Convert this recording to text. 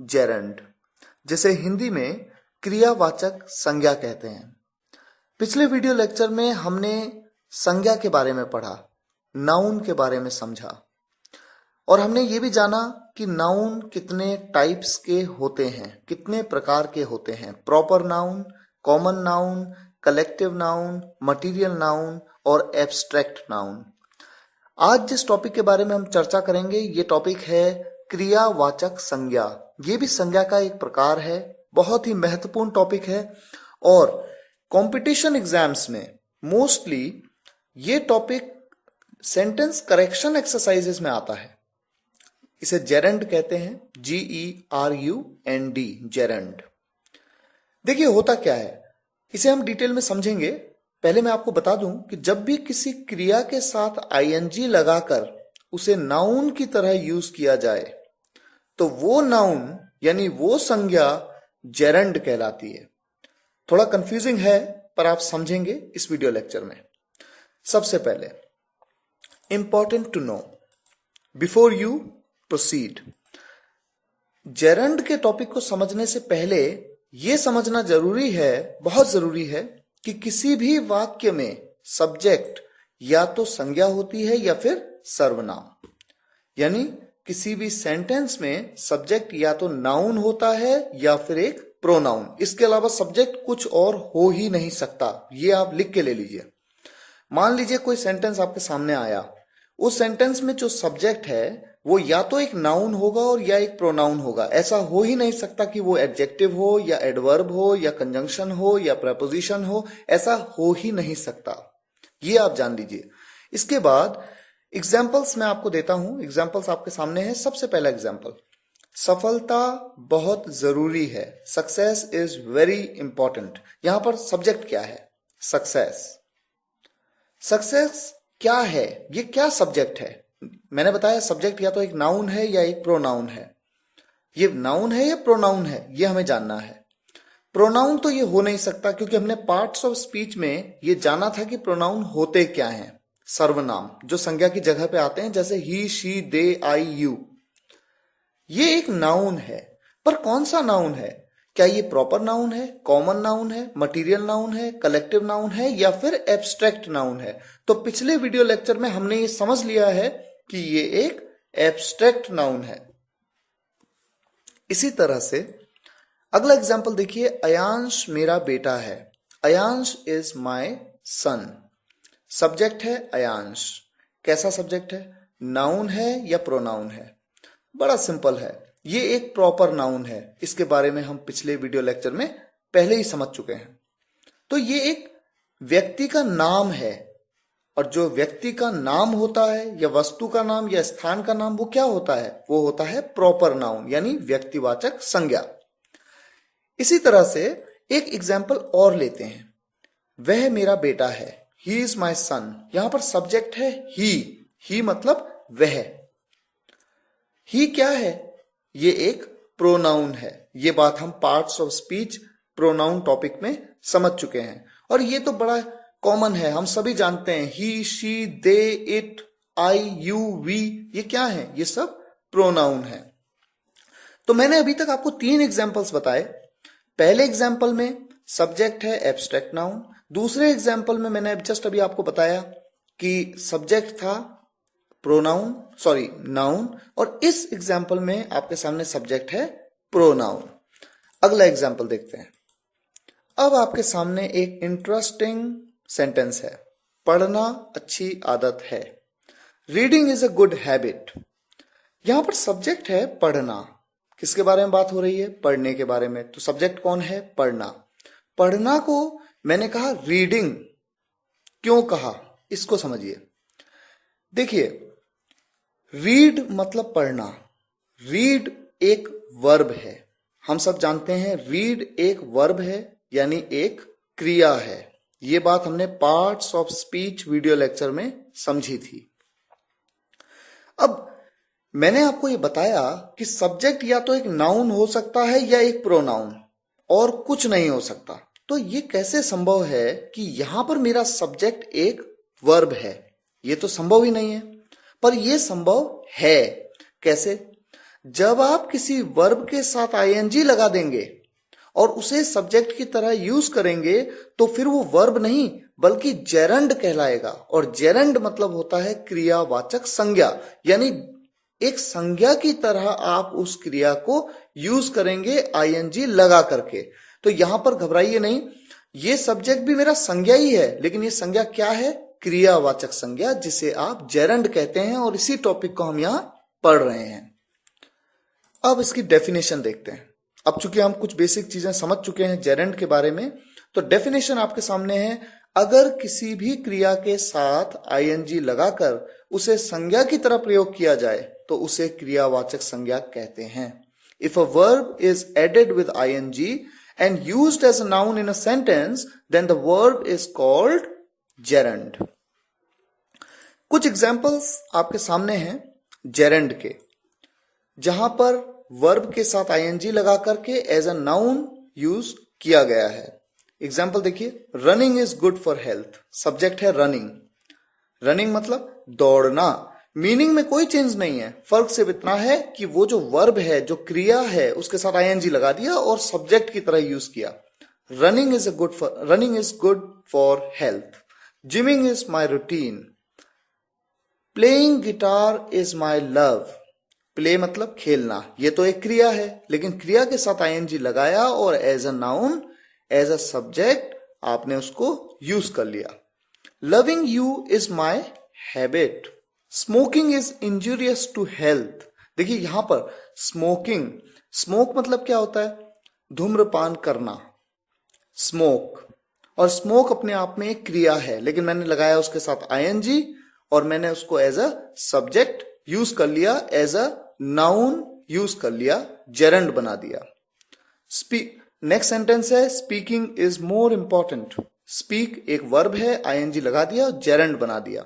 Gerund, जिसे हिंदी में क्रियावाचक संज्ञा कहते हैं। पिछले वीडियो लेक्चर में हमने संज्ञा के बारे में पढ़ा, नाउन के बारे में समझा और हमने ये भी जाना कि नाउन कितने टाइप्स के होते हैं, कितने प्रकार के होते हैं। Proper noun, common noun, collective noun, material noun और एब्स्ट्रैक्ट नाउन। आज जिस टॉपिक के बारे में हम चर्चा करेंगे ये टॉपिक है क्रियावाचक संज्ञा। ये भी संज्ञा का एक प्रकार है, बहुत ही महत्वपूर्ण टॉपिक है और कंपटीशन एग्जाम्स में मोस्टली ये टॉपिक सेंटेंस करेक्शन एक्सरसाइजेस में आता है। इसे जेरंड कहते हैं, GERUND, जेरंड। देखिए होता क्या है, इसे हम डिटेल में समझेंगे। पहले मैं आपको बता दूं कि जब भी किसी क्रिया के साथ ING लगाकर उसे नाउन की तरह यूज किया जाए तो वो नाउन यानी वो संज्ञा जेरंड कहलाती है। थोड़ा कंफ्यूजिंग है पर आप समझेंगे इस वीडियो लेक्चर में। सबसे पहले important to know before you proceed, gerund के टॉपिक को समझने से पहले यह समझना जरूरी है, बहुत जरूरी है कि किसी भी वाक्य में सब्जेक्ट या तो संज्ञा होती है या फिर सर्वनाम। यानी किसी भी सेंटेंस में सब्जेक्ट या तो नाउन होता है या फिर एक प्रोनाउन। इसके अलावा सब्जेक्ट कुछ और हो ही नहीं सकता। ये आप लिख के ले लीजिए। मान लीजिए कोई सेंटेंस आपके सामने आया, उस सेंटेंस में जो सब्जेक्ट है वो या तो एक नाउन होगा और या एक प्रोनाउन होगा। ऐसा हो ही नहीं सकता कि वो एडजेक्टिव हो या एडवर्ब हो या कंजंक्शन हो या प्रेपोजिशन हो। ऐसा हो ही नहीं सकता, ये आप जान लीजिए। इसके बाद एग्जाम्पल्स मैं आपको देता हूं। एग्जाम्पल्स आपके सामने है। सबसे पहला एग्जाम्पल, सफलता बहुत जरूरी है, सक्सेस इज वेरी इंपॉर्टेंट। यहां पर सब्जेक्ट क्या है? सक्सेस। सक्सेस क्या है? ये क्या सब्जेक्ट है? मैंने बताया सब्जेक्ट या तो एक नाउन है या एक प्रोनाउन है। ये नाउन है या प्रोनाउन है, ये हमें जानना है। प्रोनाउन तो ये हो नहीं सकता क्योंकि हमने पार्ट्स ऑफ स्पीच में ये जाना था कि प्रोनाउन होते क्या हैं। सर्वनाम जो संज्ञा की जगह पे आते हैं, जैसे ही, शी, दे, आई, यू, ये एक नाउन है। पर कौन सा नाउन है? क्या ये प्रॉपर नाउन है, कॉमन नाउन है, मटीरियल नाउन है, कलेक्टिव नाउन है या फिर एब्स्ट्रैक्ट नाउन है? तो पिछले वीडियो लेक्चर में हमने ये समझ लिया है कि ये एक एब्स्ट्रैक्ट नाउन है। इसी तरह से अगला एग्जाम्पल देखिए, अयांश मेरा बेटा है। Ayansh is my son. Subject है अयांश। कैसा सब्जेक्ट है? नाउन है या प्रोनाउन है? बड़ा सिंपल है, ये एक प्रॉपर नाउन है। इसके बारे में हम पिछले वीडियो लेक्चर में पहले ही समझ चुके हैं। तो ये एक व्यक्ति का नाम है और जो व्यक्ति का नाम होता है या वस्तु का नाम या स्थान का नाम, वो क्या होता है? वो होता है प्रॉपर नाउन यानी व्यक्तिवाचक संज्ञा। इसी तरह से एक एग्जाम्पल और लेते हैं, वह मेरा बेटा है, ही इज माई सन। यहां पर सब्जेक्ट है ही मतलब वह। ही क्या है? ये एक प्रोनाउन है। ये बात हम parts of speech pronoun topic में समझ चुके हैं और ये तो बड़ा कॉमन है, हम सभी जानते हैं। He, she, they, it, I, you, we, ये क्या है? ये सब प्रोनाउन है। तो मैंने अभी तक आपको 3 एग्जाम्पल्स बताए। पहले एग्जाम्पल में सब्जेक्ट है एब्स्ट्रैक्ट नाउन। दूसरे एग्जाम्पल में मैंने जस्ट अभी आपको बताया कि सब्जेक्ट था नाउन और इस एग्जाम्पल में आपके सामने सब्जेक्ट है प्रोनाउन। अगला एग्जाम्पल देखते हैं। अब आपके सामने एक इंटरेस्टिंग सेंटेंस है, पढ़ना अच्छी आदत है। Reading is a good habit. यहां पर सब्जेक्ट है पढ़ना। किसके बारे में बात हो रही है? पढ़ने के बारे में। तो सब्जेक्ट कौन है? पढ़ना। पढ़ना को मैंने कहा रीडिंग, क्यों कहा इसको समझिए। देखिए, रीड मतलब पढ़ना। रीड एक वर्ब है, हम सब जानते हैं रीड एक वर्ब है यानी एक क्रिया है। ये बात हमने parts of speech video lecture में समझी थी। अब मैंने आपको ये बताया कि सब्जेक्ट या तो एक नाउन हो सकता है या एक प्रोनाउन, और कुछ नहीं हो सकता। तो ये कैसे संभव है कि यहां पर मेरा सब्जेक्ट एक वर्ब है? ये तो संभव ही नहीं है, पर यह संभव है। कैसे? जब आप किसी वर्ब के साथ आईएनजी लगा देंगे और उसे सब्जेक्ट की तरह यूज करेंगे तो फिर वो वर्ब नहीं बल्कि जेरंड कहलाएगा। और जेरंड मतलब होता है क्रियावाचक संज्ञा, यानी एक संज्ञा की तरह आप उस क्रिया को यूज करेंगे आईएनजी लगा करके। तो यहां पर घबराइए नहीं, ये सब्जेक्ट भी मेरा संज्ञा ही है, लेकिन ये संज्ञा क्या है? क्रियावाचक संज्ञा, जिसे आप जेरंड कहते हैं, और इसी टॉपिक को हम यहां पढ़ रहे हैं। अब इसकी डेफिनेशन देखते हैं। अब चूंकि हम कुछ बेसिक चीजें समझ चुके हैं जेरंड के बारे में, तो डेफिनेशन आपके सामने है। अगर किसी भी क्रिया के साथ आईएनजी लगाकर उसे संज्ञा की तरह प्रयोग किया जाए तो उसे क्रियावाचक संज्ञा कहते हैं। If a verb is added with ING and used as a noun in a sentence, then the verb is called gerund. कुछ एग्जाम्पल्स आपके सामने हैं जेरंड के, जहां पर वर्ब के साथ आईएनजी लगा करके एज अ नाउन यूज किया गया है। एग्जाम्पल देखिए, running is good for health. Subject है रनिंग। रनिंग मतलब दौड़ना। मीनिंग में कोई चेंज नहीं है, फर्क सिर्फ इतना है कि वो जो वर्ब है, जो क्रिया है, उसके साथ आईएनजी लगा दिया और सब्जेक्ट की तरह यूज किया। Running is good for health. Gymming is my routine. Playing guitar is my love. Play मतलब खेलना, ये तो एक क्रिया है, लेकिन क्रिया के साथ आईएनजी लगाया और as a noun, as a subject आपने उसको यूज कर लिया। Loving you is my habit. Smoking is injurious to health. देखिए यहां पर स्मोक मतलब क्या होता है? धूम्रपान करना, स्मोक। और स्मोक अपने आप में एक क्रिया है, लेकिन मैंने लगाया उसके साथ आईएनजी और मैंने उसको एज अ सब्जेक्ट यूज कर लिया, एज अ नाउन यूज कर लिया, जेरंड बना दिया। नेक्स्ट सेंटेंस है speaking is more important. Speak एक वर्ब है, आईएनजी लगा दिया, जेरंड बना दिया।